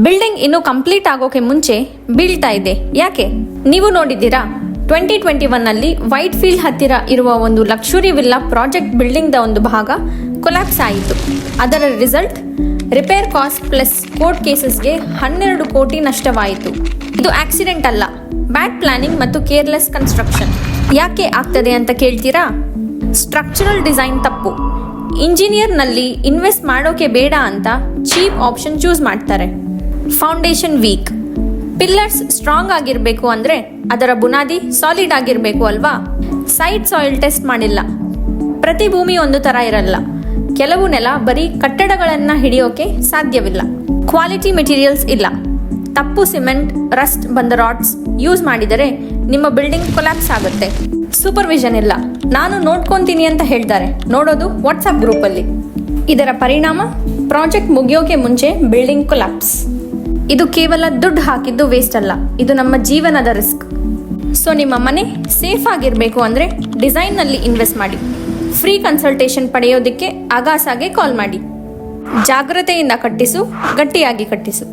Building ಇನ್ನು complete ಆಗೋಕೆ ಮುಂಚೆ ಬೀಳ್ತಾ ಇದೆ. ಯಾಕೆ? ನೀವು ನೋಡಿದ್ದೀರಾ 2021 ನಲ್ಲಿ ವೈಟ್ ಫೀಲ್ಡ್ ಹತ್ತಿರ ಇರುವ ಒಂದು ಲಕ್ಸುರಿ ವಿಲ್ಲಾ ಪ್ರಾಜೆಕ್ಟ್ ಬಿಲ್ಡಿಂಗ್ ದ ಒಂದು ಭಾಗ ಕೊಲ್ಯಾಪ್ಸ್ ಆಯಿತು. ಅದರ result repair cost plus court ಕೇಸಸ್ಗೆ 12 ಕೋಟಿ ನಷ್ಟವಾಯಿತು. ಇದು ಆಕ್ಸಿಡೆಂಟ್ ಅಲ್ಲ, ಬ್ಯಾಡ್ ಪ್ಲಾನಿಂಗ್ ಮತ್ತು ಕೇರ್ಲೆಸ್ ಕನ್ಸ್ಟ್ರಕ್ಷನ್. ಯಾಕೆ ಆಗ್ತದೆ ಅಂತ ಕೇಳ್ತೀರಾ? ಸ್ಟ್ರಕ್ಚರಲ್ ಡಿಸೈನ್ ತಪ್ಪು. ಇಂಜಿನಿಯರ್ ನಲ್ಲಿ ಇನ್ವೆಸ್ಟ್ ಮಾಡೋಕೆ ಬೇಡ ಅಂತ ಚೀಪ್ ಆಪ್ಷನ್ ಚೂಸ್ ಮಾಡ್ತಾರೆ. Foundation weak. ಪಿಲ್ಲರ್ಸ್ ಸ್ಟ್ರಾಂಗ್ ಆಗಿರಬೇಕು ಅಂದ್ರೆ ಅದರ ಬುನಾದಿ ಸಾಲಿಡ್ ಆಗಿರಬೇಕು ಅಲ್ವಾ? ಸೈಡ್ ಸಾಯಿಲ್ ಟೆಸ್ಟ್ ಮಾಡಿಲ್ಲ. ಪ್ರತಿ ಭೂಮಿ ಒಂದು ತರ ಇರಲ್ಲ. ಕೆಲವು ನೆಲ ಬರೀ ಕಟ್ಟಡಗಳನ್ನ ಹಿಡಿಯೋಕೆ ಸಾಧ್ಯವಿಲ್ಲ. ಕ್ವಾಲಿಟಿ ಮೆಟೀರಿಯಲ್ಸ್ ಇಲ್ಲ. ತಪ್ಪು ಸಿಮೆಂಟ್, ರಸ್ಟ್ ಬಂದ ರಾಡ್ಸ್ ಯೂಸ್ ಮಾಡಿದರೆ ನಿಮ್ಮ ಬಿಲ್ಡಿಂಗ್ ಕೊಲ್ಯಾಪ್ಸ್ ಆಗುತ್ತೆ. ಸೂಪರ್ವಿಷನ್ ಇಲ್ಲ. ನಾನು ನೋಡ್ಕೊಂತೀನಿ ಅಂತ ಹೇಳ್ತಾರೆ, ನೋಡೋದು ವಾಟ್ಸ್ಆಪ್ ಗ್ರೂಪಲ್ಲಿ. ಇದರ ಪರಿಣಾಮ ಪ್ರಾಜೆಕ್ಟ್ ಮುಗಿಯೋಕೆ ಮುಂಚೆ ಬಿಲ್ಡಿಂಗ್ ಕೊಲ್ಯಾಪ್ಸ್. ಇದು ಕೇವಲ ದುಡ್ಡು ಹಾಕಿದ್ದು ವೇಸ್ಟ್ ಅಲ್ಲ, ಇದು ನಮ್ಮ ಜೀವನದ ರಿಸ್ಕ್. ಸೊ ನಿಮ್ಮ ಮನೆ ಸೇಫ್ ಆಗಿರಬೇಕು ಅಂದರೆ ಡಿಸೈನ್ನಲ್ಲಿ ಇನ್ವೆಸ್ಟ್ ಮಾಡಿ. ಫ್ರೀ ಕನ್ಸಲ್ಟೇಷನ್ ಪಡೆಯೋದಕ್ಕೆ ಅಗಾಸಾಗೆ ಕಾಲ್ ಮಾಡಿ. ಜಾಗ್ರತೆಯಿಂದ ಕಟ್ಟಿಸು, ಗಟ್ಟಿಯಾಗಿ ಕಟ್ಟಿಸು.